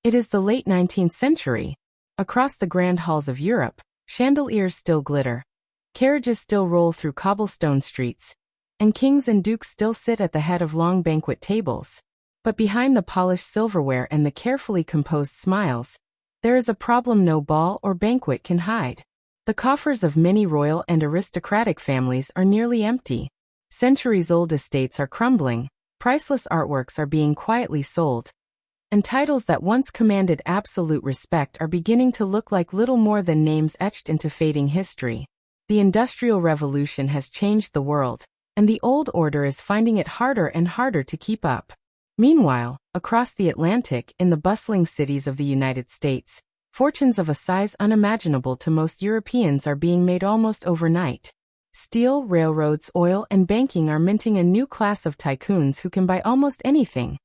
It is the late 19th century. Across the grand halls of Europe, chandeliers still glitter, carriages still roll through cobblestone streets, and kings and dukes still sit at the head of long banquet tables. But behind the polished silverware and the carefully composed smiles, there is a problem no ball or banquet can hide. The coffers of many royal and aristocratic families are nearly empty. Centuries-old estates are crumbling, priceless artworks are being quietly sold, and titles that once commanded absolute respect are beginning to look like little more than names etched into fading history. The Industrial Revolution has changed the world, and the old order is finding it harder and harder to keep up. Meanwhile, across the Atlantic, in the bustling cities of the United States, fortunes of a size unimaginable to most Europeans are being made almost overnight. Steel, railroads, oil, and banking are minting a new class of tycoons who can buy almost anything,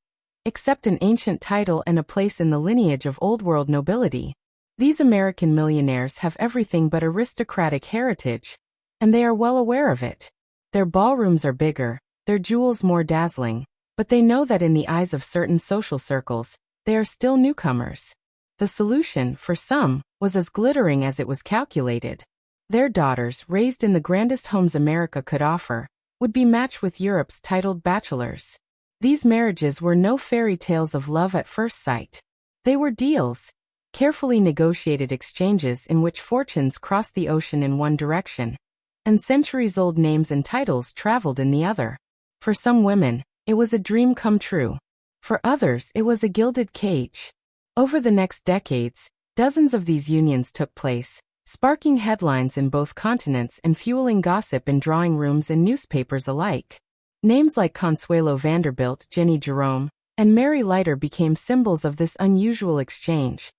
except an ancient title and a place in the lineage of old-world nobility. These American millionaires have everything but aristocratic heritage, and they are well aware of it. Their ballrooms are bigger, their jewels more dazzling, but they know that in the eyes of certain social circles, they are still newcomers. The solution, for some, was as glittering as it was calculated. Their daughters, raised in the grandest homes America could offer, would be matched with Europe's titled bachelors. These marriages were no fairy tales of love at first sight. They were deals, carefully negotiated exchanges in which fortunes crossed the ocean in one direction, and centuries-old names and titles traveled in the other. For some women, it was a dream come true. For others, it was a gilded cage. Over the next decades, dozens of these unions took place, sparking headlines in both continents and fueling gossip in drawing rooms and newspapers alike. Names like Consuelo Vanderbilt, Jenny Jerome, and Mary Leiter became symbols of this unusual exchange.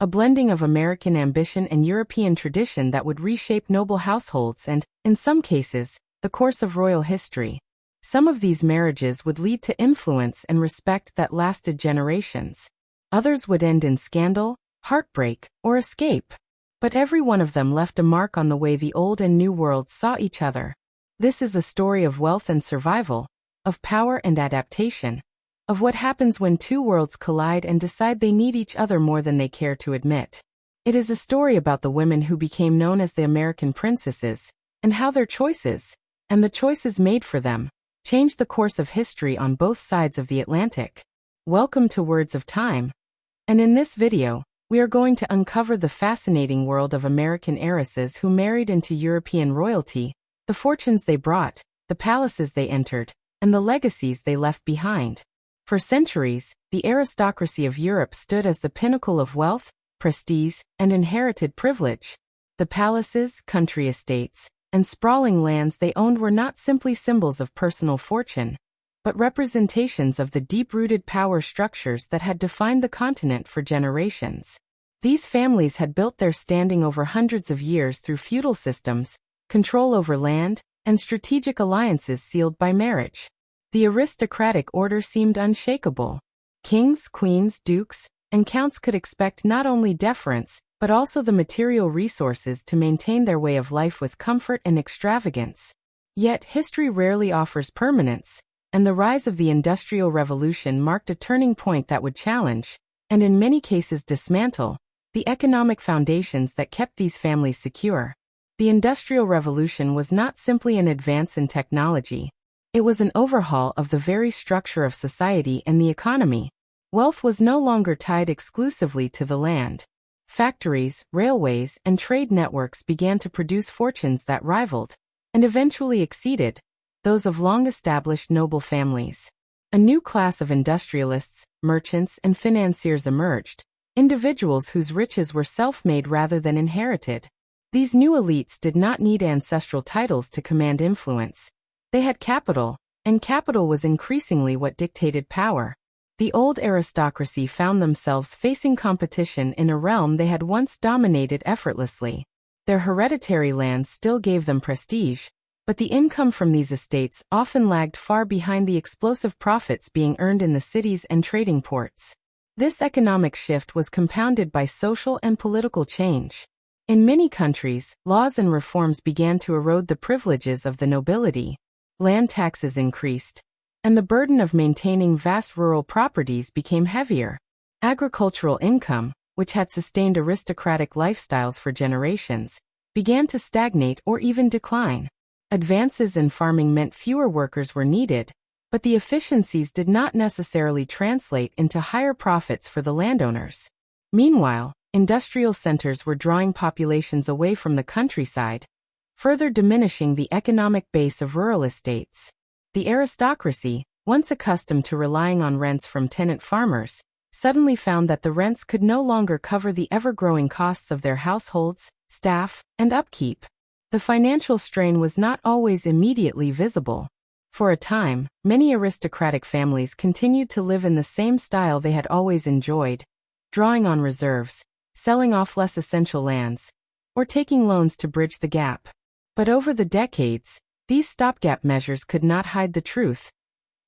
A blending of American ambition and European tradition that would reshape noble households and, in some cases, the course of royal history. Some of these marriages would lead to influence and respect that lasted generations. Others would end in scandal, heartbreak, or escape. But every one of them left a mark on the way the old and new worlds saw each other. This is a story of wealth and survival, of power and adaptation, of what happens when two worlds collide and decide they need each other more than they care to admit. It is a story about the women who became known as the American princesses, and how their choices, and the choices made for them, changed the course of history on both sides of the Atlantic. Welcome to Words of Time. And in this video, we are going to uncover the fascinating world of American heiresses who married into European royalty, the fortunes they brought, the palaces they entered, and the legacies they left behind. For centuries, the aristocracy of Europe stood as the pinnacle of wealth, prestige, and inherited privilege. The palaces, country estates, and sprawling lands they owned were not simply symbols of personal fortune, but representations of the deep-rooted power structures that had defined the continent for generations. These families had built their standing over hundreds of years through feudal systems, control over land, and strategic alliances sealed by marriage. The aristocratic order seemed unshakable. Kings, queens, dukes, and counts could expect not only deference, but also the material resources to maintain their way of life with comfort and extravagance. Yet, history rarely offers permanence, and the rise of the Industrial Revolution marked a turning point that would challenge, and in many cases dismantle, the economic foundations that kept these families secure. The Industrial Revolution was not simply an advance in technology. It was an overhaul of the very structure of society and the economy. Wealth was no longer tied exclusively to the land. Factories, railways, and trade networks began to produce fortunes that rivaled, and eventually exceeded, those of long-established noble families. A new class of industrialists, merchants, and financiers emerged, individuals whose riches were self-made rather than inherited. These new elites did not need ancestral titles to command influence. They had capital, and capital was increasingly what dictated power. The old aristocracy found themselves facing competition in a realm they had once dominated effortlessly. Their hereditary lands still gave them prestige, but the income from these estates often lagged far behind the explosive profits being earned in the cities and trading ports. This economic shift was compounded by social and political change. In many countries, laws and reforms began to erode the privileges of the nobility. Land taxes increased, and the burden of maintaining vast rural properties became heavier. Agricultural income, which had sustained aristocratic lifestyles for generations, began to stagnate or even decline. Advances in farming meant fewer workers were needed, but the efficiencies did not necessarily translate into higher profits for the landowners. Meanwhile, industrial centers were drawing populations away from the countryside, further diminishing the economic base of rural estates. The aristocracy, once accustomed to relying on rents from tenant farmers, suddenly found that the rents could no longer cover the ever-growing costs of their households, staff, and upkeep. The financial strain was not always immediately visible. For a time, many aristocratic families continued to live in the same style they had always enjoyed, drawing on reserves, selling off less essential lands, or taking loans to bridge the gap. But over the decades, these stopgap measures could not hide the truth.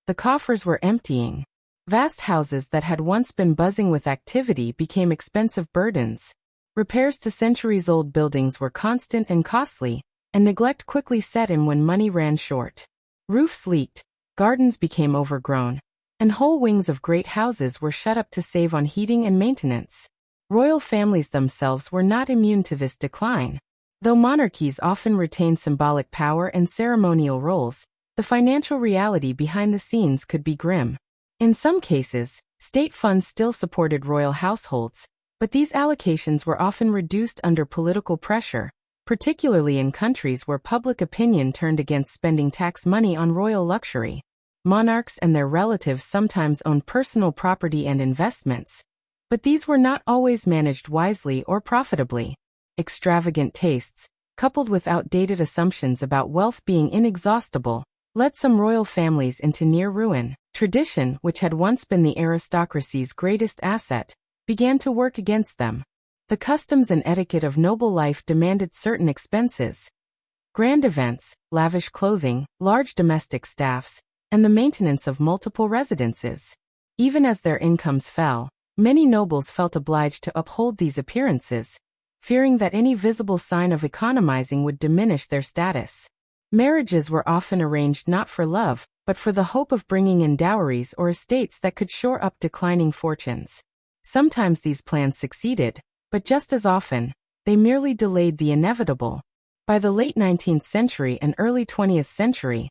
The coffers were emptying. Vast houses that had once been buzzing with activity became expensive burdens. Repairs to centuries-old buildings were constant and costly, and neglect quickly set in when money ran short. Roofs leaked, gardens became overgrown, and whole wings of great houses were shut up to save on heating and maintenance. Royal families themselves were not immune to this decline. Though monarchies often retained symbolic power and ceremonial roles, the financial reality behind the scenes could be grim. In some cases, state funds still supported royal households, but these allocations were often reduced under political pressure, particularly in countries where public opinion turned against spending tax money on royal luxury. Monarchs and their relatives sometimes owned personal property and investments, but these were not always managed wisely or profitably. Extravagant tastes, coupled with outdated assumptions about wealth being inexhaustible, led some royal families into near ruin. Tradition, which had once been the aristocracy's greatest asset, began to work against them. The customs and etiquette of noble life demanded certain expenses. Grand events, lavish clothing, large domestic staffs, and the maintenance of multiple residences. Even as their incomes fell, many nobles felt obliged to uphold these appearances, fearing that any visible sign of economizing would diminish their status. Marriages were often arranged not for love, but for the hope of bringing in dowries or estates that could shore up declining fortunes. Sometimes these plans succeeded, but just as often, they merely delayed the inevitable. By the late 19th century and early 20th century,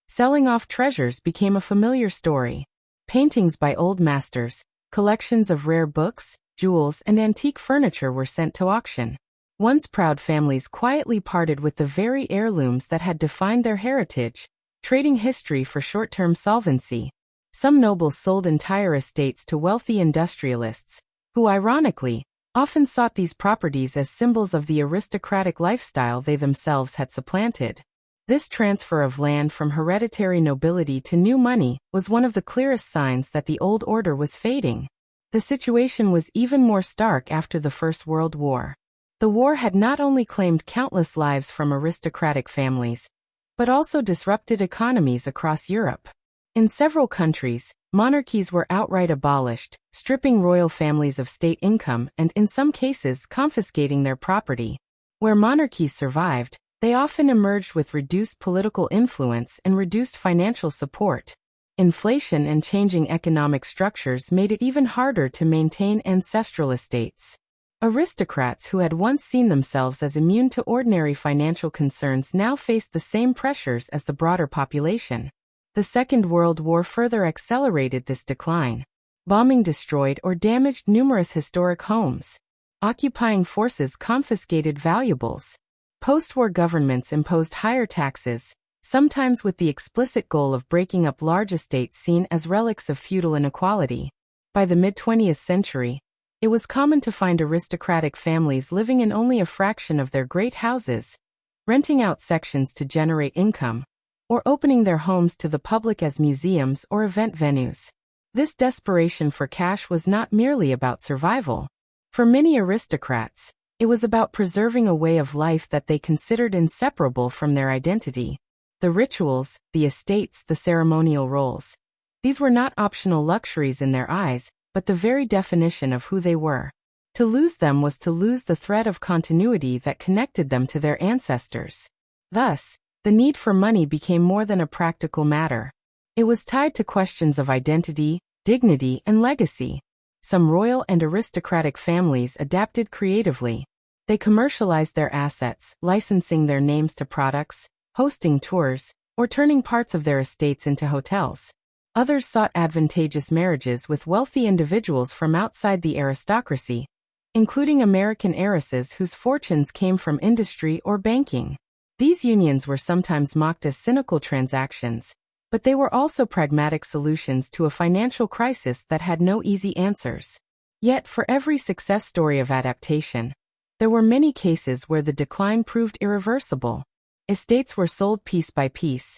selling off treasures became a familiar story. Paintings by old masters, collections of rare books, jewels, and antique furniture were sent to auction. Once proud families quietly parted with the very heirlooms that had defined their heritage, trading history for short-term solvency. Some nobles sold entire estates to wealthy industrialists, who ironically, often sought these properties as symbols of the aristocratic lifestyle they themselves had supplanted. This transfer of land from hereditary nobility to new money was one of the clearest signs that the old order was fading. The situation was even more stark after the First World War. The war had not only claimed countless lives from aristocratic families, but also disrupted economies across Europe. In several countries, monarchies were outright abolished, stripping royal families of state income and in some cases confiscating their property. Where monarchies survived, they often emerged with reduced political influence and reduced financial support. Inflation and changing economic structures made it even harder to maintain ancestral estates. Aristocrats who had once seen themselves as immune to ordinary financial concerns now faced the same pressures as the broader population. The Second World War further accelerated this decline. Bombing destroyed or damaged numerous historic homes. Occupying forces confiscated valuables. Post-war governments imposed higher taxes, sometimes with the explicit goal of breaking up large estates seen as relics of feudal inequality. By the mid-20th century, it was common to find aristocratic families living in only a fraction of their great houses, renting out sections to generate income, or opening their homes to the public as museums or event venues. This desperation for cash was not merely about survival. For many aristocrats, it was about preserving a way of life that they considered inseparable from their identity. The rituals, the estates, the ceremonial roles. These were not optional luxuries in their eyes, but the very definition of who they were. To lose them was to lose the thread of continuity that connected them to their ancestors. Thus, the need for money became more than a practical matter. It was tied to questions of identity, dignity, and legacy. some royal and aristocratic families adapted creatively. They commercialized their assets, licensing their names to products, hosting tours, or turning parts of their estates into hotels. Others sought advantageous marriages with wealthy individuals from outside the aristocracy, including American heiresses whose fortunes came from industry or banking. These unions were sometimes mocked as cynical transactions, but they were also pragmatic solutions to a financial crisis that had no easy answers. Yet, for every success story of adaptation, there were many cases where the decline proved irreversible. Estates were sold piece by piece,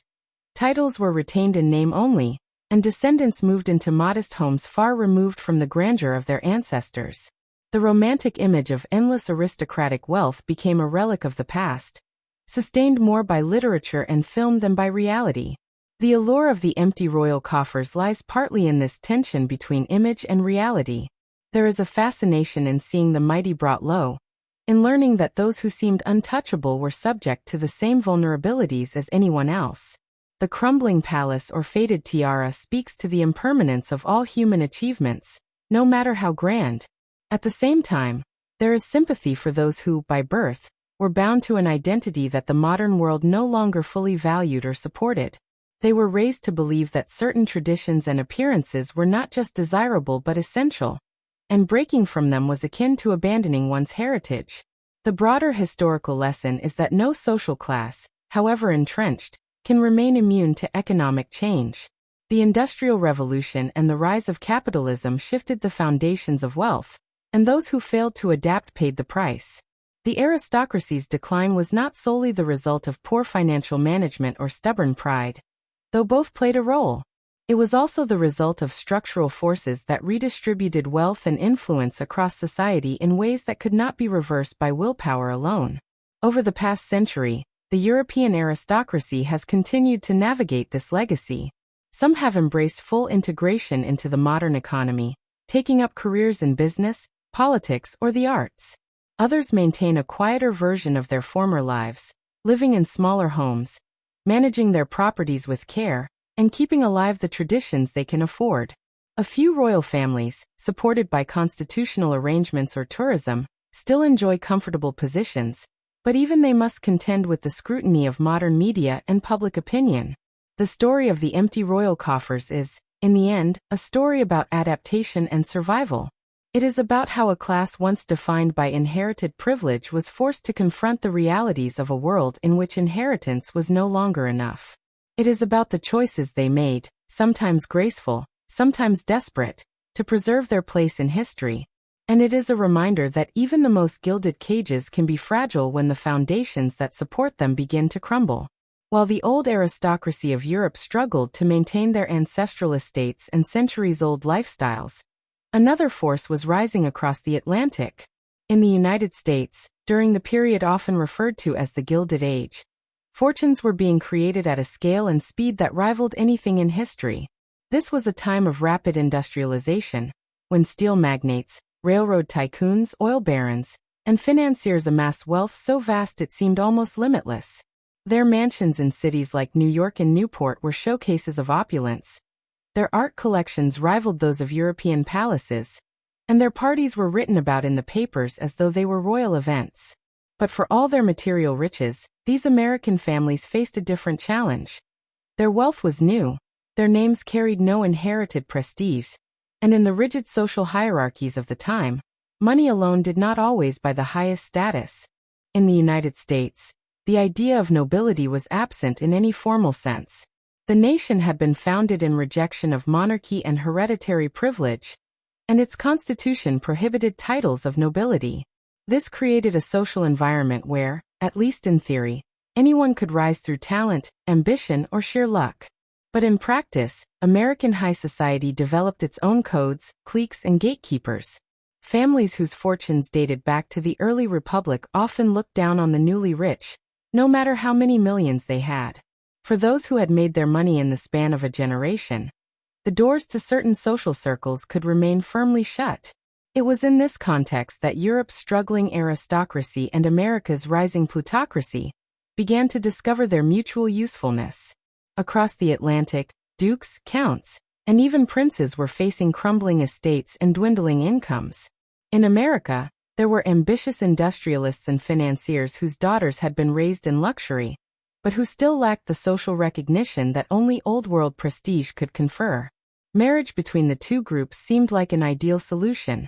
titles were retained in name only, and descendants moved into modest homes far removed from the grandeur of their ancestors. The romantic image of endless aristocratic wealth became a relic of the past, sustained more by literature and film than by reality. The allure of the empty royal coffers lies partly in this tension between image and reality. There is a fascination in seeing the mighty brought low, in learning that those who seemed untouchable were subject to the same vulnerabilities as anyone else. The crumbling palace or faded tiara speaks to the impermanence of all human achievements, no matter how grand. At the same time, there is sympathy for those who, by birth, were bound to an identity that the modern world no longer fully valued or supported. They were raised to believe that certain traditions and appearances were not just desirable but essential, and breaking from them was akin to abandoning one's heritage. The broader historical lesson is that no social class, however entrenched, can remain immune to economic change. The Industrial Revolution and the rise of capitalism shifted the foundations of wealth, and those who failed to adapt paid the price. The aristocracy's decline was not solely the result of poor financial management or stubborn pride, though both played a role. It was also the result of structural forces that redistributed wealth and influence across society in ways that could not be reversed by willpower alone. Over the past century, the European aristocracy has continued to navigate this legacy. Some have embraced full integration into the modern economy, taking up careers in business, politics, or the arts. Others maintain a quieter version of their former lives, living in smaller homes, managing their properties with care, and keeping alive the traditions they can afford. A few royal families, supported by constitutional arrangements or tourism, still enjoy comfortable positions, but even they must contend with the scrutiny of modern media and public opinion. The story of the empty royal coffers is, in the end, a story about adaptation and survival. It is about how a class once defined by inherited privilege was forced to confront the realities of a world in which inheritance was no longer enough. It is about the choices they made, sometimes graceful, sometimes desperate, to preserve their place in history. And it is a reminder that even the most gilded cages can be fragile when the foundations that support them begin to crumble. While the old aristocracy of Europe struggled to maintain their ancestral estates and centuries-old lifestyles, another force was rising across the Atlantic. In the United States, during the period often referred to as the Gilded Age, fortunes were being created at a scale and speed that rivaled anything in history. This was a time of rapid industrialization, when steel magnates, railroad tycoons, oil barons, and financiers amassed wealth so vast it seemed almost limitless. Their mansions in cities like New York and Newport were showcases of opulence. Their art collections rivaled those of European palaces, and their parties were written about in the papers as though they were royal events. But for all their material riches, these American families faced a different challenge. Their wealth was new, their names carried no inherited prestige, and in the rigid social hierarchies of the time, money alone did not always buy the highest status. In the United States, the idea of nobility was absent in any formal sense. The nation had been founded in rejection of monarchy and hereditary privilege, and its constitution prohibited titles of nobility. This created a social environment where, at least in theory, anyone could rise through talent, ambition, or sheer luck. But in practice, American high society developed its own codes, cliques, and gatekeepers. Families whose fortunes dated back to the early republic often looked down on the newly rich, no matter how many millions they had. For those who had made their money in the span of a generation, the doors to certain social circles could remain firmly shut. It was in this context that Europe's struggling aristocracy and America's rising plutocracy began to discover their mutual usefulness. Across the Atlantic, dukes, counts, and even princes were facing crumbling estates and dwindling incomes. In America, there were ambitious industrialists and financiers whose daughters had been raised in luxury, but who still lacked the social recognition that only old-world prestige could confer. Marriage between the two groups seemed like an ideal solution.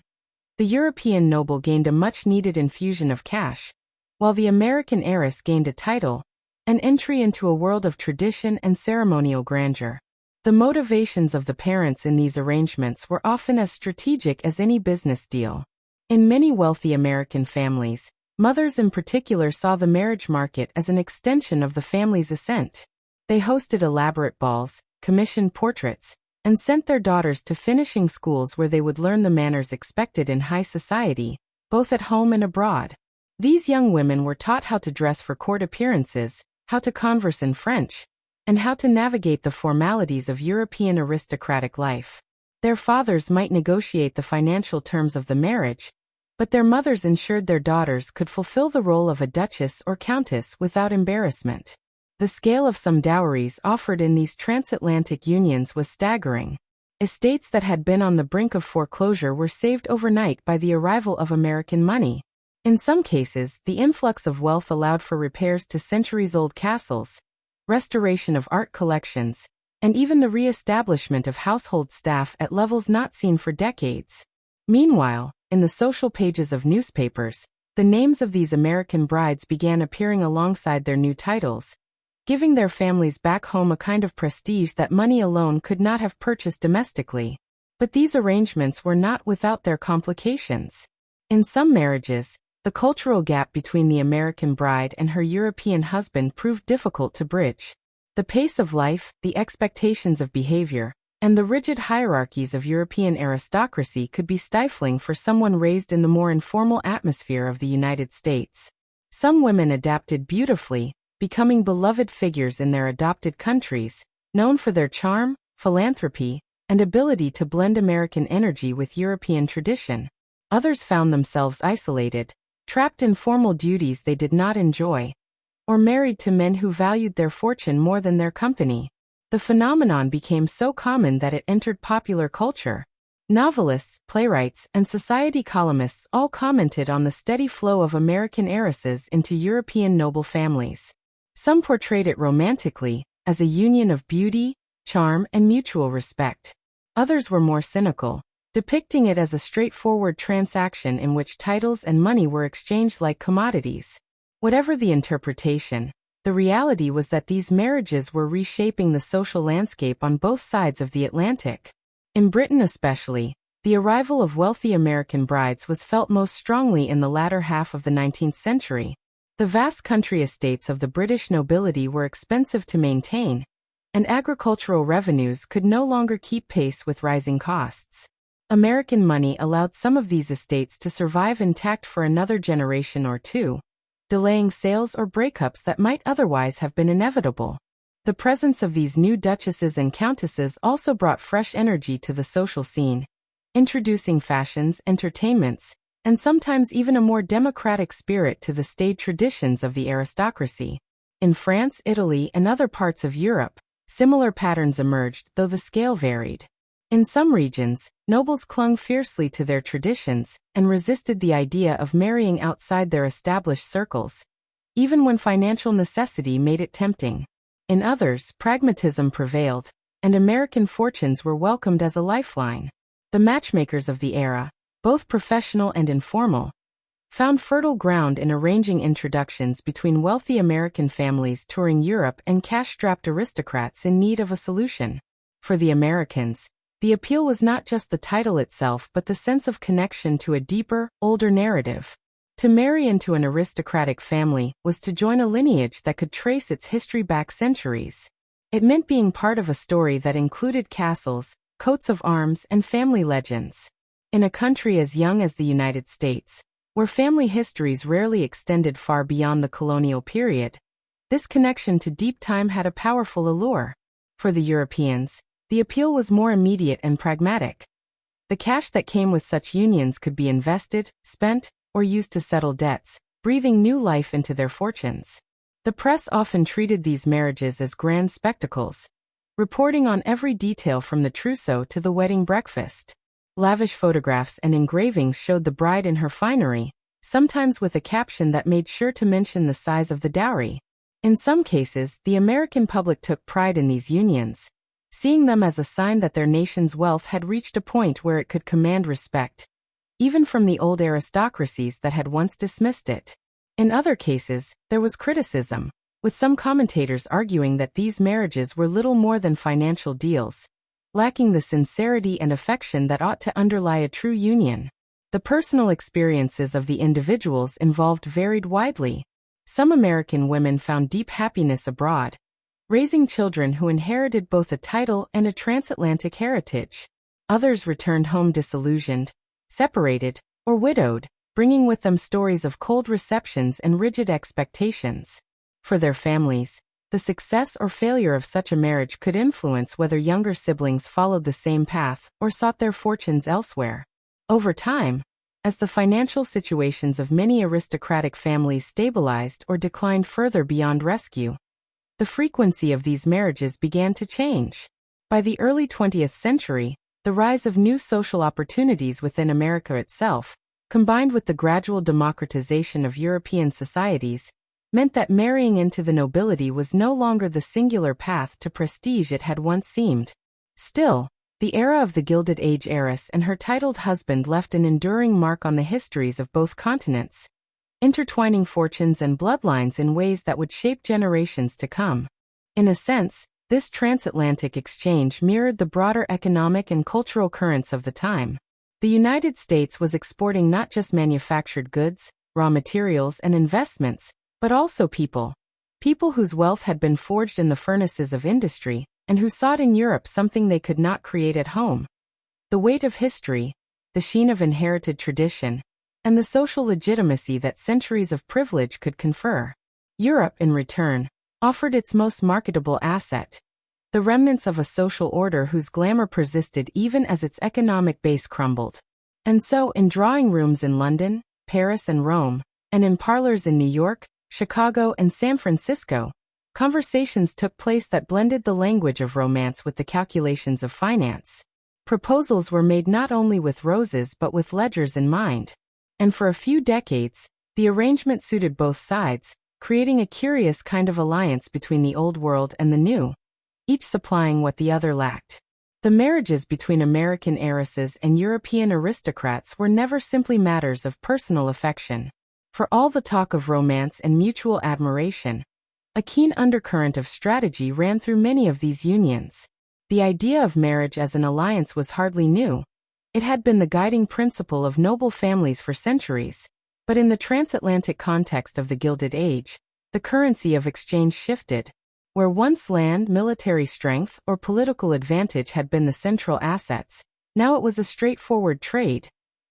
The European noble gained a much-needed infusion of cash, while the American heiress gained a title, an entry into a world of tradition and ceremonial grandeur. The motivations of the parents in these arrangements were often as strategic as any business deal. In many wealthy American families, mothers in particular saw the marriage market as an extension of the family's ascent. They hosted elaborate balls, commissioned portraits, and sent their daughters to finishing schools where they would learn the manners expected in high society, both at home and abroad. These young women were taught how to dress for court appearances, how to converse in French, and how to navigate the formalities of European aristocratic life. Their fathers might negotiate the financial terms of the marriage, but their mothers ensured their daughters could fulfill the role of a duchess or countess without embarrassment. The scale of some dowries offered in these transatlantic unions was staggering. Estates that had been on the brink of foreclosure were saved overnight by the arrival of American money. In some cases, the influx of wealth allowed for repairs to centuries-old castles, restoration of art collections, and even the re-establishment of household staff at levels not seen for decades. Meanwhile, in the social pages of newspapers, the names of these American brides began appearing alongside their new titles, giving their families back home a kind of prestige that money alone could not have purchased domestically. But these arrangements were not without their complications. In some marriages, the cultural gap between the American bride and her European husband proved difficult to bridge. The pace of life, the expectations of behavior, and the rigid hierarchies of European aristocracy could be stifling for someone raised in the more informal atmosphere of the United States. Some women adapted beautifully, becoming beloved figures in their adopted countries, known for their charm, philanthropy, and ability to blend American energy with European tradition. Others found themselves isolated, trapped in formal duties they did not enjoy, or married to men who valued their fortune more than their company. The phenomenon became so common that it entered popular culture. Novelists, playwrights, and society columnists all commented on the steady flow of American heiresses into European noble families. Some portrayed it romantically, as a union of beauty, charm, and mutual respect. Others were more cynical, depicting it as a straightforward transaction in which titles and money were exchanged like commodities. Whatever the interpretation, the reality was that these marriages were reshaping the social landscape on both sides of the Atlantic. In Britain especially, the arrival of wealthy American brides was felt most strongly in the latter half of the 19th century. The vast country estates of the British nobility were expensive to maintain, and agricultural revenues could no longer keep pace with rising costs. American money allowed some of these estates to survive intact for another generation or two, delaying sales or breakups that might otherwise have been inevitable. The presence of these new duchesses and countesses also brought fresh energy to the social scene, introducing fashions, entertainments, and sometimes even a more democratic spirit to the staid traditions of the aristocracy. In France, Italy, and other parts of Europe, similar patterns emerged, though the scale varied. In some regions, nobles clung fiercely to their traditions and resisted the idea of marrying outside their established circles, even when financial necessity made it tempting. In others, pragmatism prevailed, and American fortunes were welcomed as a lifeline. The matchmakers of the era, both professional and informal, found fertile ground in arranging introductions between wealthy American families touring Europe and cash-strapped aristocrats in need of a solution. For the Americans, the appeal was not just the title itself but the sense of connection to a deeper, older narrative. To marry into an aristocratic family was to join a lineage that could trace its history back centuries. It meant being part of a story that included castles, coats of arms, and family legends. In a country as young as the United States, where family histories rarely extended far beyond the colonial period, this connection to deep time had a powerful allure. For the Europeans, the appeal was more immediate and pragmatic. The cash that came with such unions could be invested, spent, or used to settle debts, breathing new life into their fortunes. The press often treated these marriages as grand spectacles, reporting on every detail from the trousseau to the wedding breakfast. Lavish photographs and engravings showed the bride in her finery, sometimes with a caption that made sure to mention the size of the dowry. In some cases, the American public took pride in these unions, seeing them as a sign that their nation's wealth had reached a point where it could command respect, even from the old aristocracies that had once dismissed it. In other cases, there was criticism, with some commentators arguing that these marriages were little more than financial deals, lacking the sincerity and affection that ought to underlie a true union. The personal experiences of the individuals involved varied widely. Some American women found deep happiness abroad, raising children who inherited both a title and a transatlantic heritage. Others returned home disillusioned, separated, or widowed, bringing with them stories of cold receptions and rigid expectations. For their families, the success or failure of such a marriage could influence whether younger siblings followed the same path or sought their fortunes elsewhere. Over time, as the financial situations of many aristocratic families stabilized or declined further beyond rescue, the frequency of these marriages began to change. By the early 20th century, the rise of new social opportunities within America itself, combined with the gradual democratization of European societies, meant that marrying into the nobility was no longer the singular path to prestige it had once seemed. Still, the era of the Gilded Age heiress and her titled husband left an enduring mark on the histories of both continents, intertwining fortunes and bloodlines in ways that would shape generations to come. In a sense, this transatlantic exchange mirrored the broader economic and cultural currents of the time. The United States was exporting not just manufactured goods, raw materials, and investments, but also people. People whose wealth had been forged in the furnaces of industry, and who sought in Europe something they could not create at home. The weight of history, the sheen of inherited tradition, and the social legitimacy that centuries of privilege could confer. Europe, in return, offered its most marketable asset, the remnants of a social order whose glamour persisted even as its economic base crumbled. And so, in drawing rooms in London, Paris, and Rome, and in parlors in New York, Chicago, and San Francisco, conversations took place that blended the language of romance with the calculations of finance. Proposals were made not only with roses but with ledgers in mind. And for a few decades, the arrangement suited both sides, creating a curious kind of alliance between the old world and the new, each supplying what the other lacked. The marriages between American heiresses and European aristocrats were never simply matters of personal affection. For all the talk of romance and mutual admiration, a keen undercurrent of strategy ran through many of these unions. The idea of marriage as an alliance was hardly new. It had been the guiding principle of noble families for centuries. But in the transatlantic context of the Gilded Age, the currency of exchange shifted. Where once land, military strength, or political advantage had been the central assets, now it was a straightforward trade.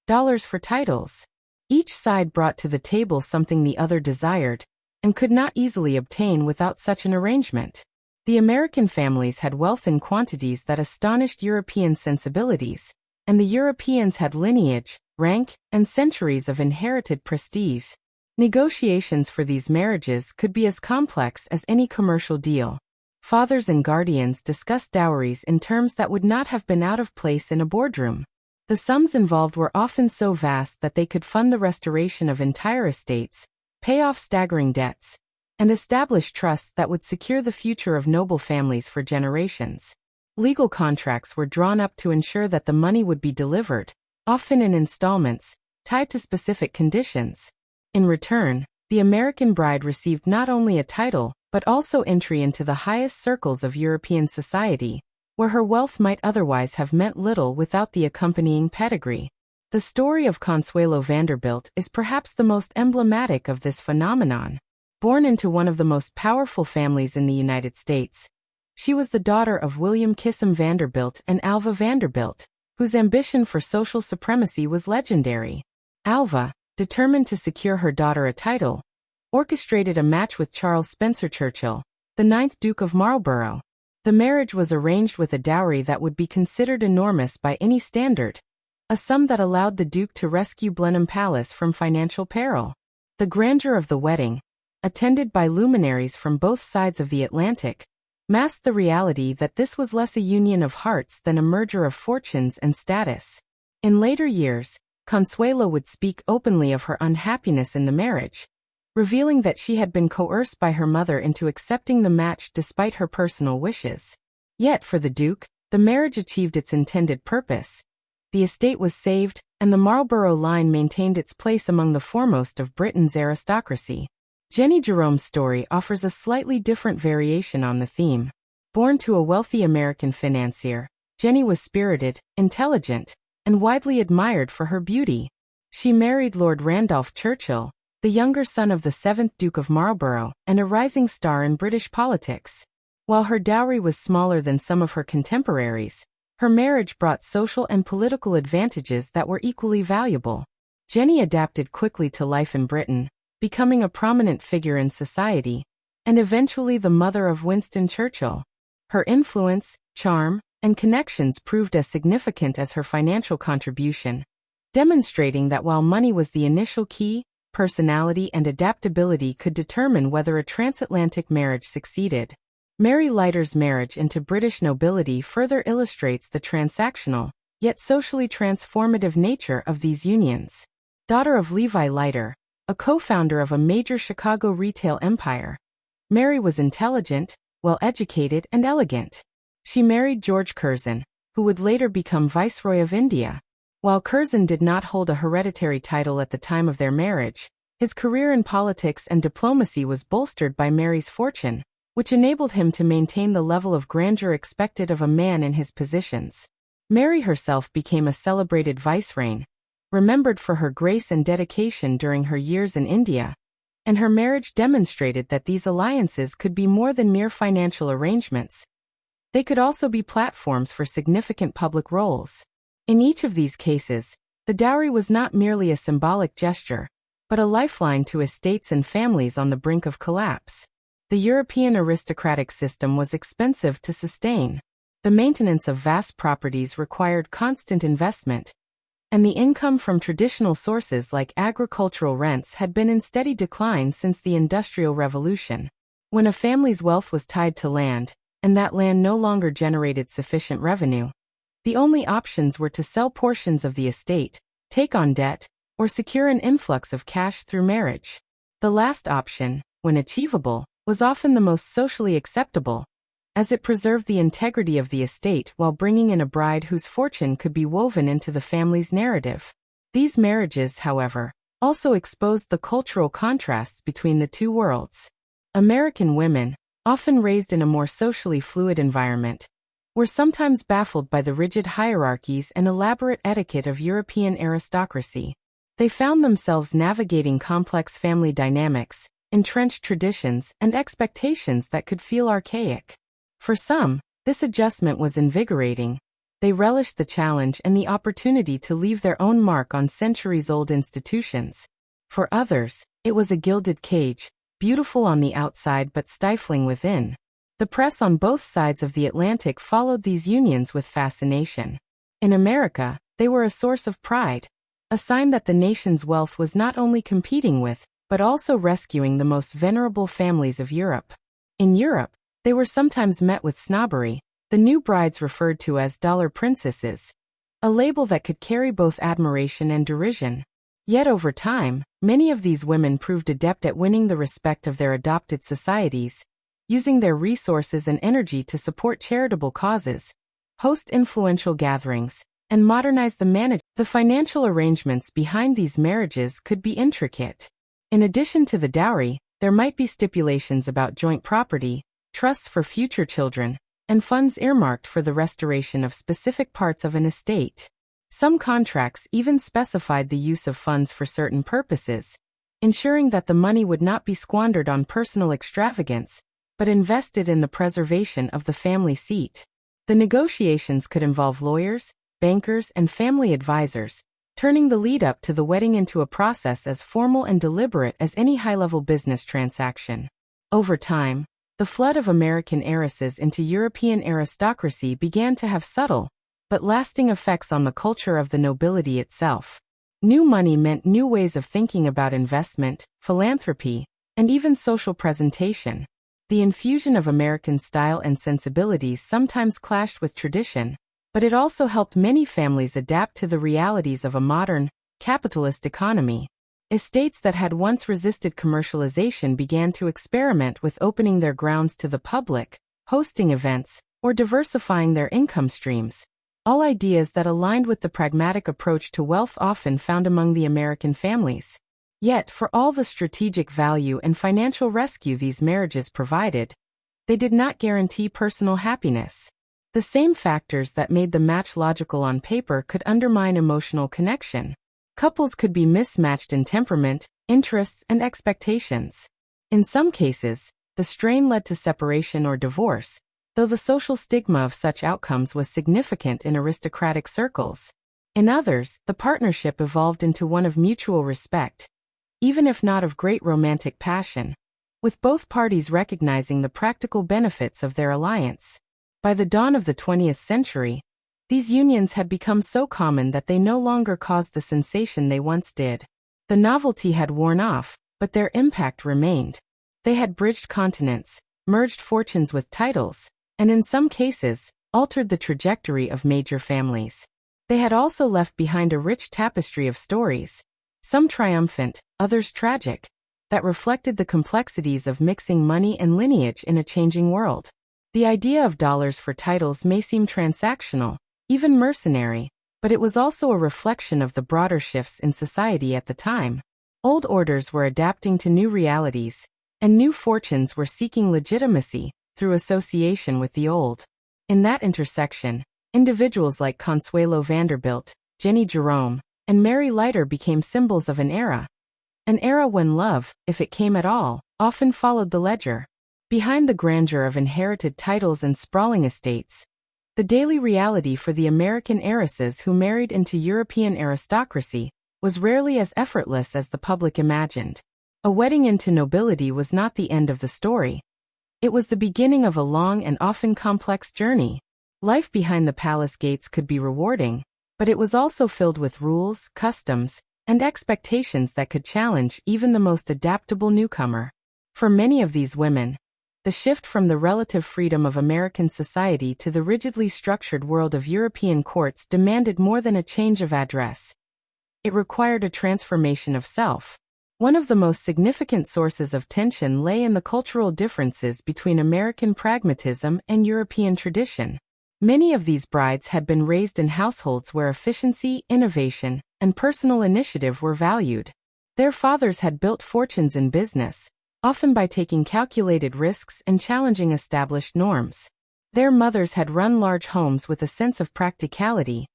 Dollars for titles. Each side brought to the table something the other desired, and could not easily obtain without such an arrangement. The American families had wealth in quantities that astonished European sensibilities, and the Europeans had lineage, rank, and centuries of inherited prestige. Negotiations for these marriages could be as complex as any commercial deal. Fathers and guardians discussed dowries in terms that would not have been out of place in a boardroom. The sums involved were often so vast that they could fund the restoration of entire estates, pay off staggering debts, and establish trusts that would secure the future of noble families for generations. Legal contracts were drawn up to ensure that the money would be delivered, often in installments, tied to specific conditions. In return, the American bride received not only a title, but also entry into the highest circles of European society, where her wealth might otherwise have meant little without the accompanying pedigree. The story of Consuelo Vanderbilt is perhaps the most emblematic of this phenomenon. Born into one of the most powerful families in the United States, she was the daughter of William Kissam Vanderbilt and Alva Vanderbilt, whose ambition for social supremacy was legendary. Alva, determined to secure her daughter a title, orchestrated a match with Charles Spencer Churchill, the 9th Duke of Marlborough. The marriage was arranged with a dowry that would be considered enormous by any standard, a sum that allowed the Duke to rescue Blenheim Palace from financial peril. The grandeur of the wedding, attended by luminaries from both sides of the Atlantic, masked the reality that this was less a union of hearts than a merger of fortunes and status. In later years, Consuelo would speak openly of her unhappiness in the marriage, revealing that she had been coerced by her mother into accepting the match despite her personal wishes. Yet for the Duke, the marriage achieved its intended purpose. The estate was saved, and the Marlborough line maintained its place among the foremost of Britain's aristocracy. Jenny Jerome's story offers a slightly different variation on the theme. Born to a wealthy American financier, Jenny was spirited, intelligent, and widely admired for her beauty. She married Lord Randolph Churchill, the younger son of the 7th Duke of Marlborough and a rising star in British politics. While her dowry was smaller than some of her contemporaries, her marriage brought social and political advantages that were equally valuable. Jenny adapted quickly to life in Britain, becoming a prominent figure in society, and eventually the mother of Winston Churchill. Her influence, charm, and connections proved as significant as her financial contribution, demonstrating that while money was the initial key, personality and adaptability could determine whether a transatlantic marriage succeeded. Mary Leiter's marriage into British nobility further illustrates the transactional, yet socially transformative nature of these unions. Daughter of Levi Leiter, a co-founder of a major Chicago retail empire, Mary was intelligent, well-educated, and elegant. She married George Curzon, who would later become Viceroy of India. While Curzon did not hold a hereditary title at the time of their marriage, his career in politics and diplomacy was bolstered by Mary's fortune, which enabled him to maintain the level of grandeur expected of a man in his positions. Mary herself became a celebrated vicereine, remembered for her grace and dedication during her years in India, and her marriage demonstrated that these alliances could be more than mere financial arrangements. They could also be platforms for significant public roles. In each of these cases, the dowry was not merely a symbolic gesture, but a lifeline to estates and families on the brink of collapse. The European aristocratic system was expensive to sustain. The maintenance of vast properties required constant investment, and the income from traditional sources like agricultural rents had been in steady decline since the Industrial Revolution. When a family's wealth was tied to land, and that land no longer generated sufficient revenue, the only options were to sell portions of the estate, take on debt, or secure an influx of cash through marriage. The last option, when achievable, was often the most socially acceptable, as it preserved the integrity of the estate while bringing in a bride whose fortune could be woven into the family's narrative. These marriages, however, also exposed the cultural contrasts between the two worlds. American women, often raised in a more socially fluid environment, were sometimes baffled by the rigid hierarchies and elaborate etiquette of European aristocracy. They found themselves navigating complex family dynamics, entrenched traditions, and expectations that could feel archaic. For some, this adjustment was invigorating. They relished the challenge and the opportunity to leave their own mark on centuries-old institutions. For others, it was a gilded cage, beautiful on the outside but stifling within. The press on both sides of the Atlantic followed these unions with fascination. In America, they were a source of pride, a sign that the nation's wealth was not only competing with, but also rescuing the most venerable families of Europe. In Europe, they were sometimes met with snobbery, the new brides referred to as dollar princesses, a label that could carry both admiration and derision. Yet over time, many of these women proved adept at winning the respect of their adopted societies, using their resources and energy to support charitable causes, host influential gatherings, and modernize the management. The financial arrangements behind these marriages could be intricate. In addition to the dowry, there might be stipulations about joint property, trusts for future children, and funds earmarked for the restoration of specific parts of an estate. Some contracts even specified the use of funds for certain purposes, ensuring that the money would not be squandered on personal extravagance, but invested in the preservation of the family seat. The negotiations could involve lawyers, bankers, and family advisors, turning the lead-up to the wedding into a process as formal and deliberate as any high-level business transaction. Over time, the flood of American heiresses into European aristocracy began to have subtle, but lasting effects on the culture of the nobility itself. New money meant new ways of thinking about investment, philanthropy, and even social presentation. The infusion of American style and sensibilities sometimes clashed with tradition, but it also helped many families adapt to the realities of a modern, capitalist economy. Estates that had once resisted commercialization began to experiment with opening their grounds to the public, hosting events, or diversifying their income streams. All ideas that aligned with the pragmatic approach to wealth often found among the American families. Yet, for all the strategic value and financial rescue these marriages provided, they did not guarantee personal happiness. The same factors that made the match logical on paper could undermine emotional connection. Couples could be mismatched in temperament, interests, and expectations. In some cases, the strain led to separation or divorce, though the social stigma of such outcomes was significant in aristocratic circles. In others, the partnership evolved into one of mutual respect, even if not of great romantic passion, with both parties recognizing the practical benefits of their alliance. By the dawn of the 20th century, these unions had become so common that they no longer caused the sensation they once did. The novelty had worn off, but their impact remained. They had bridged continents, merged fortunes with titles, and in some cases, altered the trajectory of major families. They had also left behind a rich tapestry of stories, some triumphant, others tragic, that reflected the complexities of mixing money and lineage in a changing world. The idea of dollars for titles may seem transactional, even mercenary, but it was also a reflection of the broader shifts in society at the time. Old orders were adapting to new realities, and new fortunes were seeking legitimacy through association with the old. In that intersection, individuals like Consuelo Vanderbilt, Jenny Jerome, and Mary Leiter became symbols of an era when love, if it came at all, often followed the ledger. Behind the grandeur of inherited titles and sprawling estates, the daily reality for the American heiresses who married into European aristocracy was rarely as effortless as the public imagined. A wedding into nobility was not the end of the story. It was the beginning of a long and often complex journey. Life behind the palace gates could be rewarding, but it was also filled with rules, customs, and expectations that could challenge even the most adaptable newcomer. For many of these women, the shift from the relative freedom of American society to the rigidly structured world of European courts demanded more than a change of address. It required a transformation of self. One of the most significant sources of tension lay in the cultural differences between American pragmatism and European tradition. Many of these brides had been raised in households where efficiency, innovation, and personal initiative were valued. Their fathers had built fortunes in business, often by taking calculated risks and challenging established norms. Their mothers had run large homes with a sense of practicality,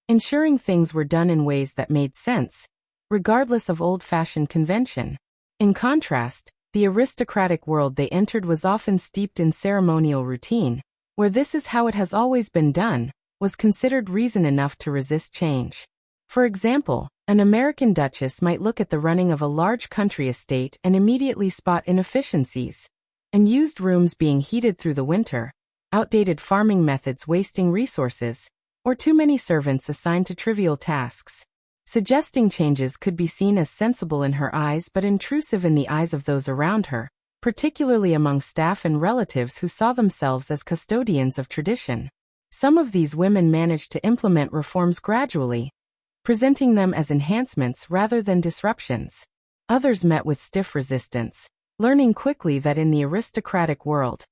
ensuring things were done in ways that made sense, regardless of old-fashioned convention. In contrast, the aristocratic world they entered was often steeped in ceremonial routine, where "this is how it has always been done" was considered reason enough to resist change. For example, an American duchess might look at the running of a large country estate and immediately spot inefficiencies. Unused rooms being heated through the winter, outdated farming methods wasting resources, or too many servants assigned to trivial tasks. Suggesting changes could be seen as sensible in her eyes but intrusive in the eyes of those around her, particularly among staff and relatives who saw themselves as custodians of tradition. Some of these women managed to implement reforms gradually, presenting them as enhancements rather than disruptions. Others met with stiff resistance, learning quickly that in the aristocratic world,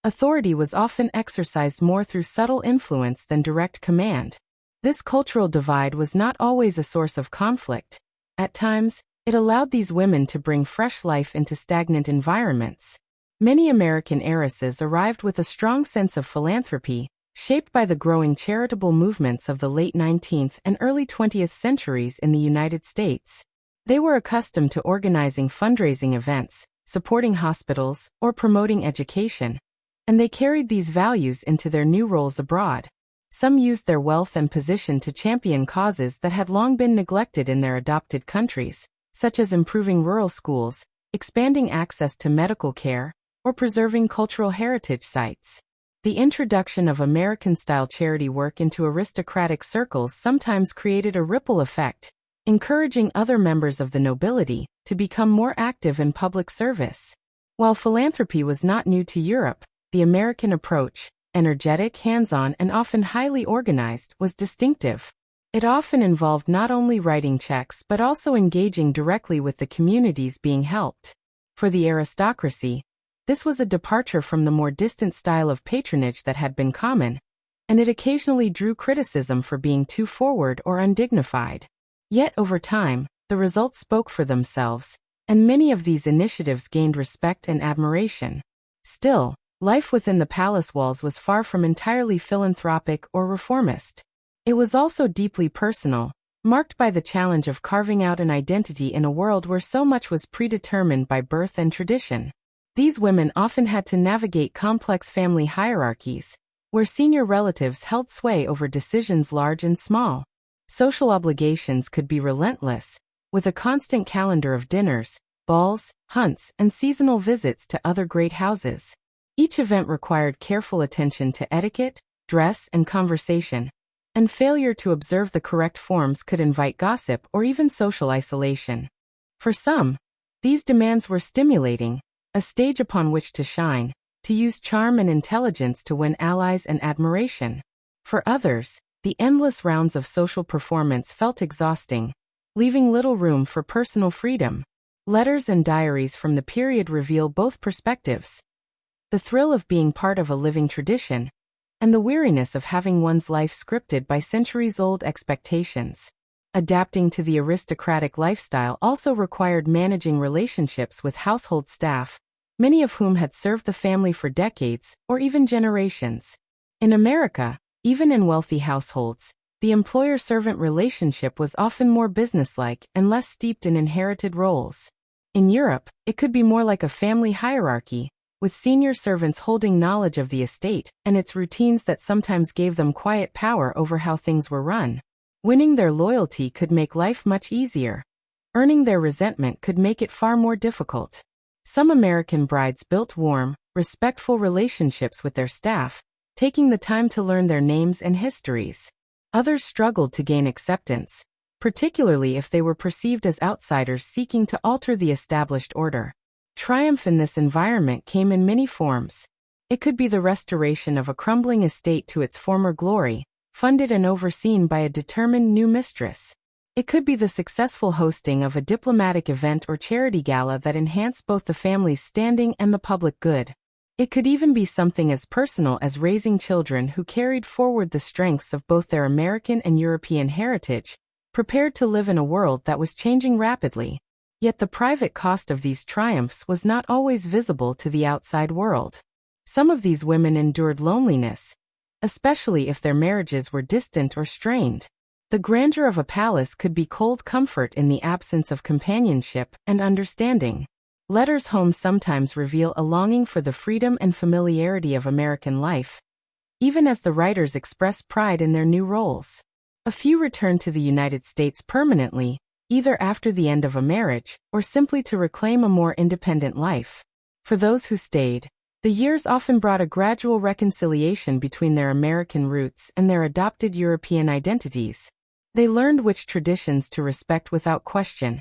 authority was often exercised more through subtle influence than direct command. This cultural divide was not always a source of conflict. At times, it allowed these women to bring fresh life into stagnant environments. Many American heiresses arrived with a strong sense of philanthropy, shaped by the growing charitable movements of the late 19th and early 20th centuries in the United States. They were accustomed to organizing fundraising events, supporting hospitals, or promoting education, and they carried these values into their new roles abroad. Some used their wealth and position to champion causes that had long been neglected in their adopted countries, such as improving rural schools, expanding access to medical care, or preserving cultural heritage sites. The introduction of American-style charity work into aristocratic circles sometimes created a ripple effect, encouraging other members of the nobility to become more active in public service. While philanthropy was not new to Europe, the American approach, energetic, hands-on, and often highly organized, was distinctive. It often involved not only writing checks but also engaging directly with the communities being helped. For the aristocracy, this was a departure from the more distant style of patronage that had been common, and it occasionally drew criticism for being too forward or undignified. Yet over time, the results spoke for themselves, and many of these initiatives gained respect and admiration. Still, life within the palace walls was far from entirely philanthropic or reformist. It was also deeply personal, marked by the challenge of carving out an identity in a world where so much was predetermined by birth and tradition. These women often had to navigate complex family hierarchies, where senior relatives held sway over decisions large and small. Social obligations could be relentless, with a constant calendar of dinners, balls, hunts, and seasonal visits to other great houses. Each event required careful attention to etiquette, dress, and conversation, and failure to observe the correct forms could invite gossip or even social isolation. For some, these demands were stimulating, a stage upon which to shine, to use charm and intelligence to win allies and admiration. For others, the endless rounds of social performance felt exhausting, leaving little room for personal freedom. Letters and diaries from the period reveal both perspectives: the thrill of being part of a living tradition, and the weariness of having one's life scripted by centuries-old expectations. Adapting to the aristocratic lifestyle also required managing relationships with household staff, many of whom had served the family for decades or even generations. In America, even in wealthy households, the employer-servant relationship was often more businesslike and less steeped in inherited roles. In Europe, it could be more like a family hierarchy, with senior servants holding knowledge of the estate and its routines that sometimes gave them quiet power over how things were run. Winning their loyalty could make life much easier. Earning their resentment could make it far more difficult. Some American brides built warm, respectful relationships with their staff, taking the time to learn their names and histories. Others struggled to gain acceptance, particularly if they were perceived as outsiders seeking to alter the established order. Triumph in this environment came in many forms. It could be the restoration of a crumbling estate to its former glory, funded and overseen by a determined new mistress. It could be the successful hosting of a diplomatic event or charity gala that enhanced both the family's standing and the public good. It could even be something as personal as raising children who carried forward the strengths of both their American and European heritage, prepared to live in a world that was changing rapidly. Yet the private cost of these triumphs was not always visible to the outside world. Some of these women endured loneliness, especially if their marriages were distant or strained. The grandeur of a palace could be cold comfort in the absence of companionship and understanding. Letters home sometimes reveal a longing for the freedom and familiarity of American life, even as the writers express pride in their new roles. A few returned to the United States permanently, either after the end of a marriage or simply to reclaim a more independent life. For those who stayed, the years often brought a gradual reconciliation between their American roots and their adopted European identities. They learned which traditions to respect without question,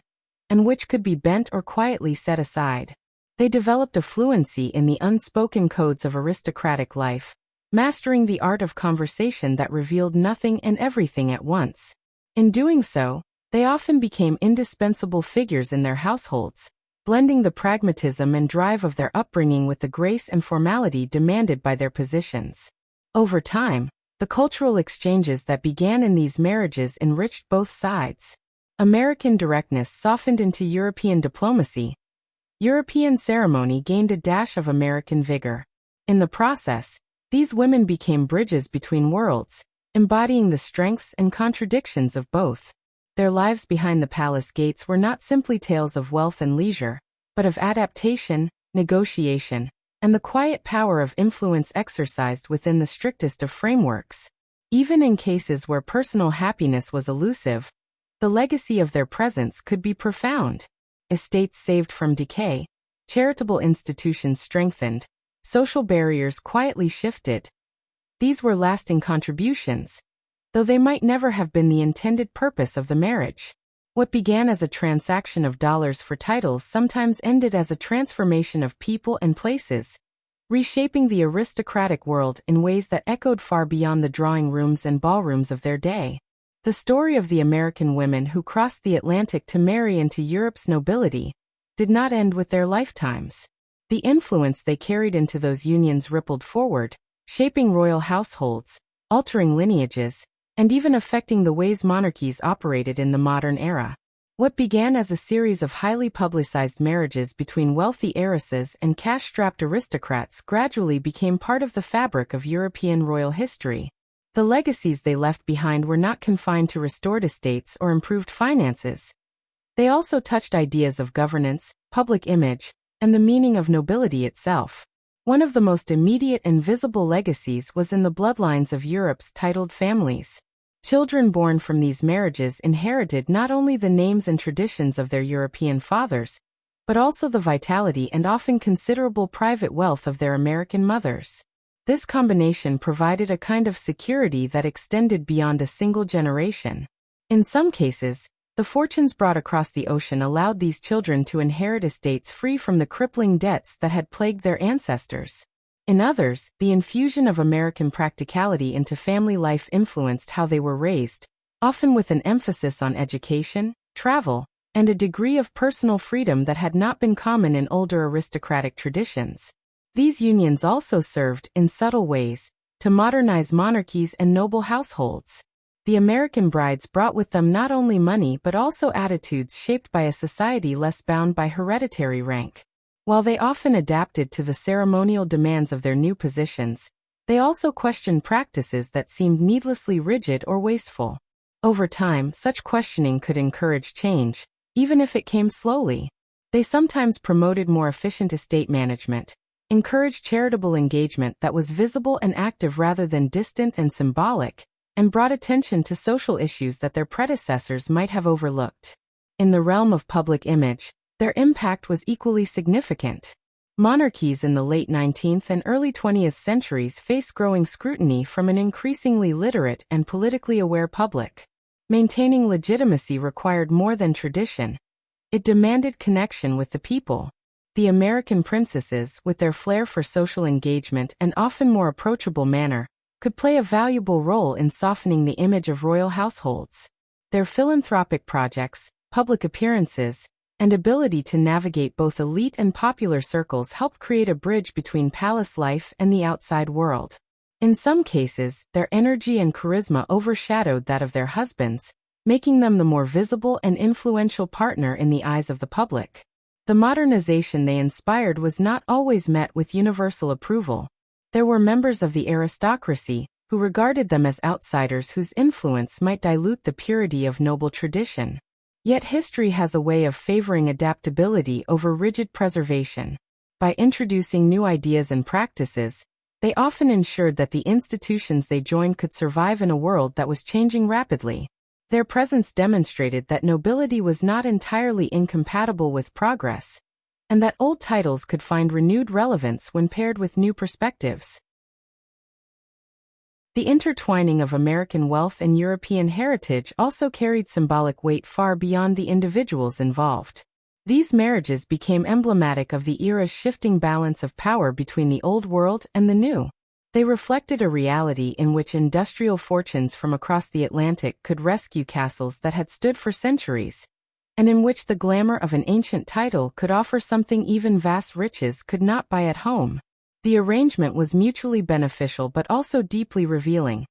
and which could be bent or quietly set aside. They developed a fluency in the unspoken codes of aristocratic life, mastering the art of conversation that revealed nothing and everything at once. In doing so, they often became indispensable figures in their households, blending the pragmatism and drive of their upbringing with the grace and formality demanded by their positions. Over time, the cultural exchanges that began in these marriages enriched both sides. American directness softened into European diplomacy. European ceremony gained a dash of American vigor. In the process, these women became bridges between worlds, embodying the strengths and contradictions of both. Their lives behind the palace gates were not simply tales of wealth and leisure, but of adaptation, negotiation, and the quiet power of influence exercised within the strictest of frameworks. Even in cases where personal happiness was elusive, the legacy of their presence could be profound. Estates saved from decay, charitable institutions strengthened, social barriers quietly shifted. These were lasting contributions, though they might never have been the intended purpose of the marriage. What began as a transaction of dollars for titles sometimes ended as a transformation of people and places, reshaping the aristocratic world in ways that echoed far beyond the drawing rooms and ballrooms of their day. The story of the American women who crossed the Atlantic to marry into Europe's nobility did not end with their lifetimes. The influence they carried into those unions rippled forward, shaping royal households, altering lineages, and even affecting the ways monarchies operated in the modern era. What began as a series of highly publicized marriages between wealthy heiresses and cash-strapped aristocrats gradually became part of the fabric of European royal history. The legacies they left behind were not confined to restored estates or improved finances. They also touched ideas of governance, public image, and the meaning of nobility itself. One of the most immediate and visible legacies was in the bloodlines of Europe's titled families. Children born from these marriages inherited not only the names and traditions of their European fathers, but also the vitality and often considerable private wealth of their American mothers. This combination provided a kind of security that extended beyond a single generation. In some cases, the fortunes brought across the ocean allowed these children to inherit estates free from the crippling debts that had plagued their ancestors. In others, the infusion of American practicality into family life influenced how they were raised, often with an emphasis on education, travel, and a degree of personal freedom that had not been common in older aristocratic traditions. These unions also served, in subtle ways, to modernize monarchies and noble households. The American brides brought with them not only money but also attitudes shaped by a society less bound by hereditary rank. While they often adapted to the ceremonial demands of their new positions, they also questioned practices that seemed needlessly rigid or wasteful. Over time, such questioning could encourage change, even if it came slowly. They sometimes promoted more efficient estate management, encouraged charitable engagement that was visible and active rather than distant and symbolic, and brought attention to social issues that their predecessors might have overlooked. In the realm of public image, their impact was equally significant. Monarchies in the late 19th and early 20th centuries faced growing scrutiny from an increasingly literate and politically aware public. Maintaining legitimacy required more than tradition. It demanded connection with the people. The American princesses, with their flair for social engagement and often more approachable manner, could play a valuable role in softening the image of royal households. Their philanthropic projects, public appearances, and ability to navigate both elite and popular circles helped create a bridge between palace life and the outside world. In some cases, their energy and charisma overshadowed that of their husbands, making them the more visible and influential partner in the eyes of the public. The modernization they inspired was not always met with universal approval. There were members of the aristocracy who regarded them as outsiders whose influence might dilute the purity of noble tradition. Yet history has a way of favoring adaptability over rigid preservation. By introducing new ideas and practices, they often ensured that the institutions they joined could survive in a world that was changing rapidly. Their presence demonstrated that nobility was not entirely incompatible with progress, and that old titles could find renewed relevance when paired with new perspectives. The intertwining of American wealth and European heritage also carried symbolic weight far beyond the individuals involved. These marriages became emblematic of the era's shifting balance of power between the old world and the new. They reflected a reality in which industrial fortunes from across the Atlantic could rescue castles that had stood for centuries, and in which the glamour of an ancient title could offer something even vast riches could not buy at home. The arrangement was mutually beneficial but also deeply revealing.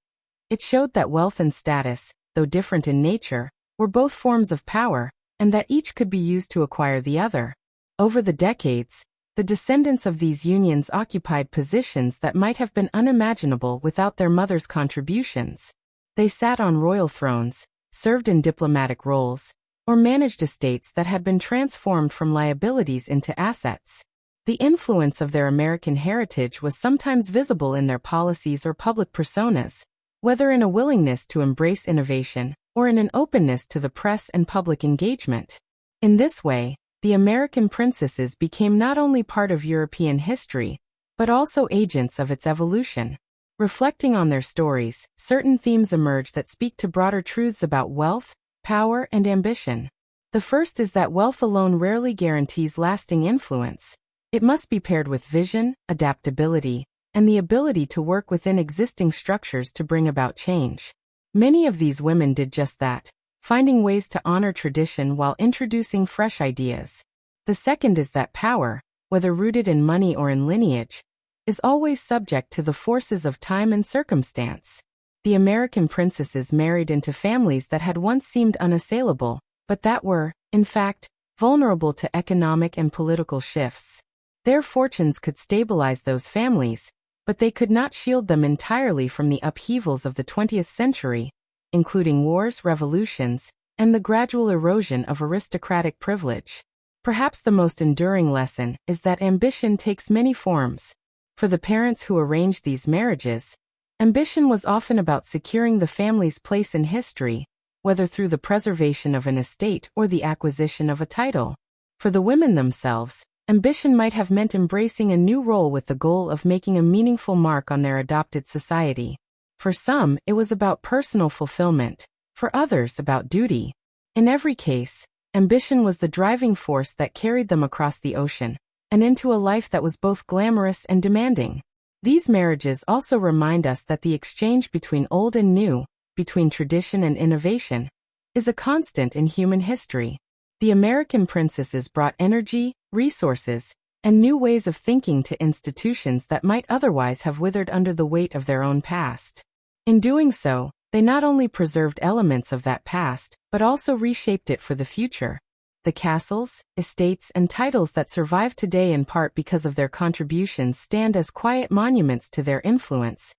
It showed that wealth and status, though different in nature, were both forms of power, and that each could be used to acquire the other. Over the decades, the descendants of these unions occupied positions that might have been unimaginable without their mothers' contributions. They sat on royal thrones, served in diplomatic roles, or managed estates that had been transformed from liabilities into assets. The influence of their American heritage was sometimes visible in their policies or public personas, whether in a willingness to embrace innovation or in an openness to the press and public engagement. In this way, the American princesses became not only part of European history, but also agents of its evolution. Reflecting on their stories, certain themes emerge that speak to broader truths about wealth, power, and ambition. The first is that wealth alone rarely guarantees lasting influence. It must be paired with vision, adaptability, and the ability to work within existing structures to bring about change. Many of these women did just that, finding ways to honor tradition while introducing fresh ideas. The second is that power, whether rooted in money or in lineage, is always subject to the forces of time and circumstance. The American princesses married into families that had once seemed unassailable, but that were, in fact, vulnerable to economic and political shifts. Their fortunes could stabilize those families, but they could not shield them entirely from the upheavals of the 20th century, including wars, revolutions, and the gradual erosion of aristocratic privilege. Perhaps the most enduring lesson is that ambition takes many forms. For the parents who arranged these marriages, ambition was often about securing the family's place in history, whether through the preservation of an estate or the acquisition of a title. For the women themselves, ambition might have meant embracing a new role with the goal of making a meaningful mark on their adopted society. For some, it was about personal fulfillment, for others about duty. In every case, ambition was the driving force that carried them across the ocean, and into a life that was both glamorous and demanding. These marriages also remind us that the exchange between old and new, between tradition and innovation, is a constant in human history. The American princesses brought energy, resources, and new ways of thinking to institutions that might otherwise have withered under the weight of their own past. In doing so, they not only preserved elements of that past, but also reshaped it for the future. The castles, estates, and titles that survive today in part because of their contributions stand as quiet monuments to their influence,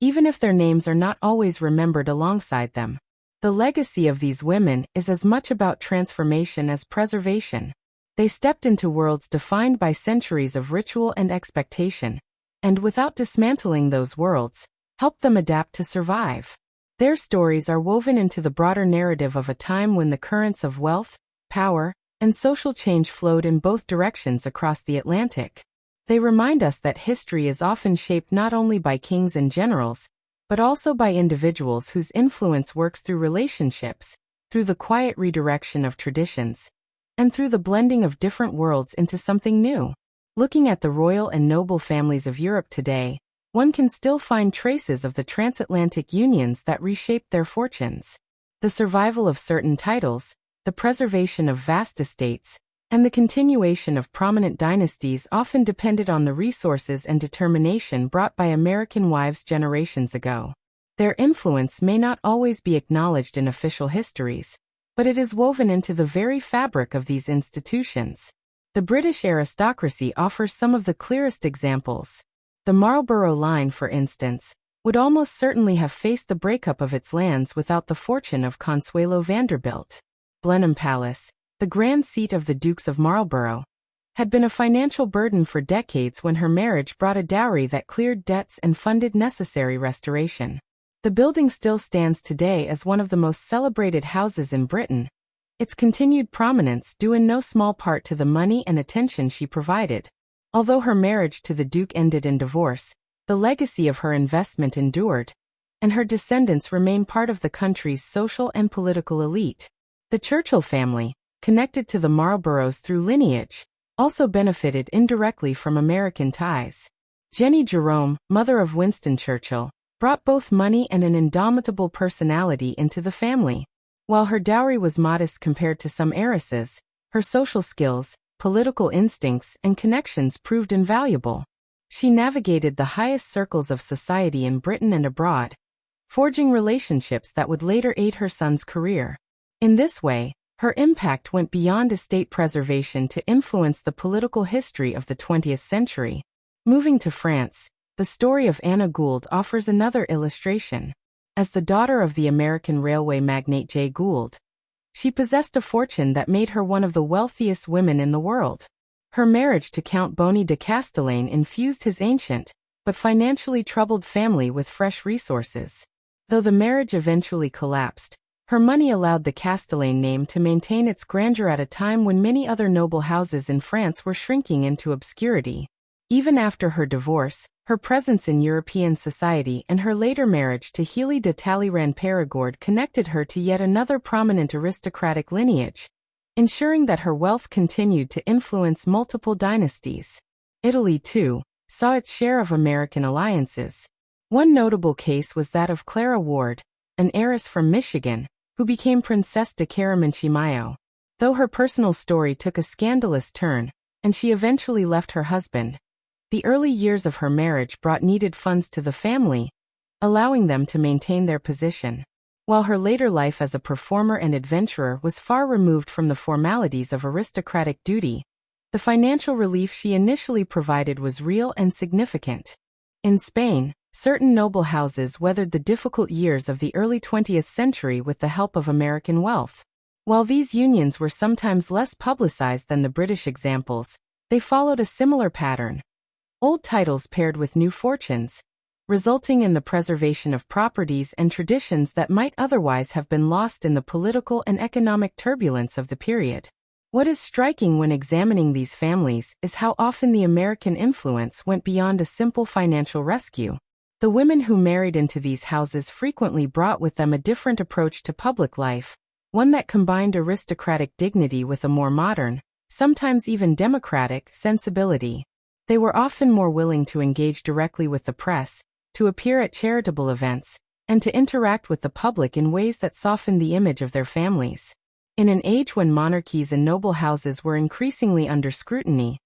even if their names are not always remembered alongside them. The legacy of these women is as much about transformation as preservation. They stepped into worlds defined by centuries of ritual and expectation, and without dismantling those worlds, helped them adapt to survive. Their stories are woven into the broader narrative of a time when the currents of wealth, power, and social change flowed in both directions across the Atlantic. They remind us that history is often shaped not only by kings and generals, but also by individuals whose influence works through relationships, through the quiet redirection of traditions, and through the blending of different worlds into something new. Looking at the royal and noble families of Europe today, one can still find traces of the transatlantic unions that reshaped their fortunes. The survival of certain titles, the preservation of vast estates, and the continuation of prominent dynasties often depended on the resources and determination brought by American wives generations ago. Their influence may not always be acknowledged in official histories, but it is woven into the very fabric of these institutions. The British aristocracy offers some of the clearest examples. The Marlborough line, for instance, would almost certainly have faced the breakup of its lands without the fortune of Consuelo Vanderbilt. Blenheim Palace, the grand seat of the Dukes of Marlborough, had been a financial burden for decades when her marriage brought a dowry that cleared debts and funded necessary restoration. The building still stands today as one of the most celebrated houses in Britain, its continued prominence due in no small part to the money and attention she provided. Although her marriage to the Duke ended in divorce, the legacy of her investment endured, and her descendants remain part of the country's social and political elite. The Churchill family, connected to the Marlboroughs through lineage, also benefited indirectly from American ties. Jennie Jerome, mother of Winston Churchill, brought both money and an indomitable personality into the family. While her dowry was modest compared to some heiresses, her social skills, political instincts, and connections proved invaluable. She navigated the highest circles of society in Britain and abroad, forging relationships that would later aid her son's career. In this way, her impact went beyond estate preservation to influence the political history of the 20th century. Moving to France, the story of Anna Gould offers another illustration. As the daughter of the American railway magnate Jay Gould, she possessed a fortune that made her one of the wealthiest women in the world. Her marriage to Count Bonny de Castellane infused his ancient, but financially troubled family with fresh resources. Though the marriage eventually collapsed, her money allowed the Castellane name to maintain its grandeur at a time when many other noble houses in France were shrinking into obscurity. Even after her divorce, her presence in European society and her later marriage to Hélie de Talleyrand Périgord connected her to yet another prominent aristocratic lineage, ensuring that her wealth continued to influence multiple dynasties. Italy, too, saw its share of American alliances. One notable case was that of Clara Ward, an heiress from Michigan, who became Princess de Caramanchimao. Though her personal story took a scandalous turn, and she eventually left her husband, the early years of her marriage brought needed funds to the family, allowing them to maintain their position. While her later life as a performer and adventurer was far removed from the formalities of aristocratic duty, the financial relief she initially provided was real and significant. In Spain, certain noble houses weathered the difficult years of the early 20th century with the help of American wealth. While these unions were sometimes less publicized than the British examples, they followed a similar pattern. Old titles paired with new fortunes, resulting in the preservation of properties and traditions that might otherwise have been lost in the political and economic turbulence of the period. What is striking when examining these families is how often the American influence went beyond a simple financial rescue. The women who married into these houses frequently brought with them a different approach to public life, one that combined aristocratic dignity with a more modern, sometimes even democratic, sensibility. They were often more willing to engage directly with the press, to appear at charitable events, and to interact with the public in ways that softened the image of their families. In an age when monarchies and noble houses were increasingly under scrutiny,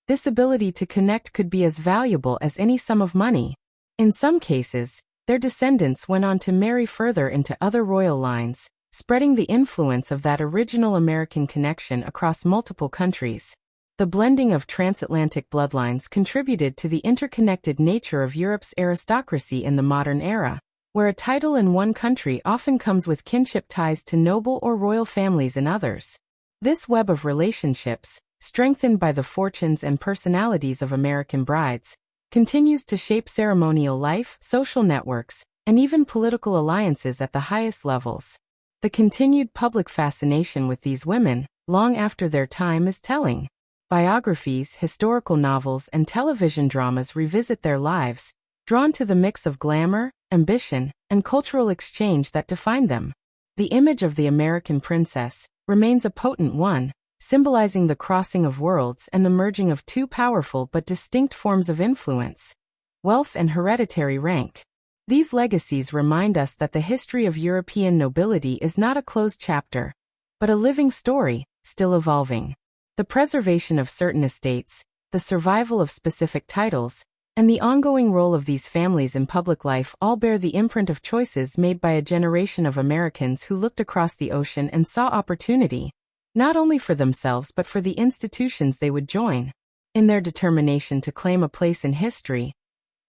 this ability to connect could be as valuable as any sum of money. In some cases, their descendants went on to marry further into other royal lines, spreading the influence of that original American connection across multiple countries. The blending of transatlantic bloodlines contributed to the interconnected nature of Europe's aristocracy in the modern era, where a title in one country often comes with kinship ties to noble or royal families in others. This web of relationships, strengthened by the fortunes and personalities of American brides, continues to shape ceremonial life, social networks, and even political alliances at the highest levels. The continued public fascination with these women, long after their time, is telling. Biographies, historical novels, and television dramas revisit their lives, drawn to the mix of glamour, ambition, and cultural exchange that defined them. The image of the American princess remains a potent one, symbolizing the crossing of worlds and the merging of two powerful but distinct forms of influence: wealth and hereditary rank. These legacies remind us that the history of European nobility is not a closed chapter, but a living story, still evolving. The preservation of certain estates, the survival of specific titles, and the ongoing role of these families in public life all bear the imprint of choices made by a generation of Americans who looked across the ocean and saw opportunity, not only for themselves but for the institutions they would join. In their determination to claim a place in history,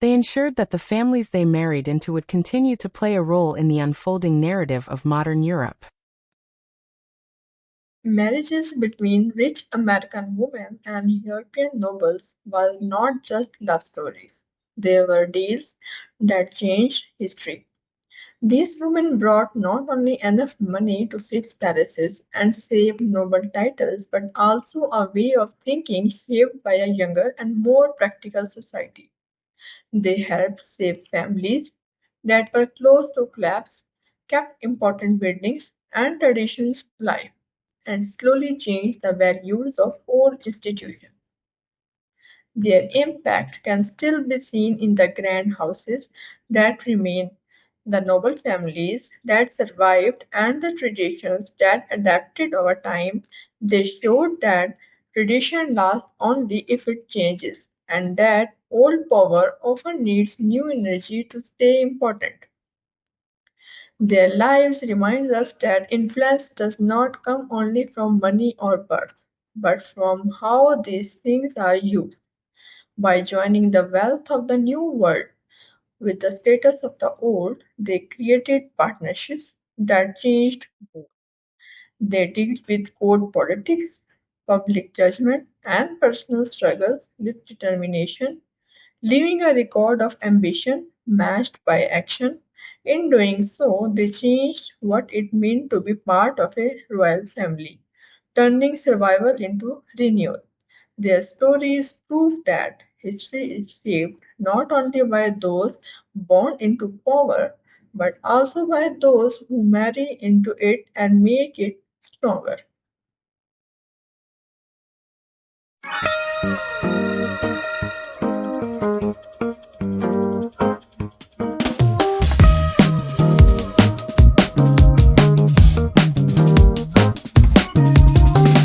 they ensured that the families they married into would continue to play a role in the unfolding narrative of modern Europe. Marriages between rich American women and European nobles were not just love stories. They were deals that changed history. These women brought not only enough money to fix palaces and save noble titles, but also a way of thinking shaped by a younger and more practical society. They helped save families that were close to collapse, kept important buildings and traditions alive, and slowly changed the values of old institutions. Their impact can still be seen in the grand houses that remain, the noble families that survived, and the traditions that adapted over time. They showed that tradition lasts only if it changes, and that old power often needs new energy to stay important. Their lives remind us that influence does not come only from money or birth, but from how these things are used. By joining the wealth of the new world with the status of the old, they created partnerships that changed both. They dealt with court politics, public judgment, and personal struggles with determination, leaving a record of ambition matched by action. In doing so, they changed what it meant to be part of a royal family, turning survival into renewal. Their stories prove that history is shaped not only by those born into power, but also by those who marry into it and make it stronger.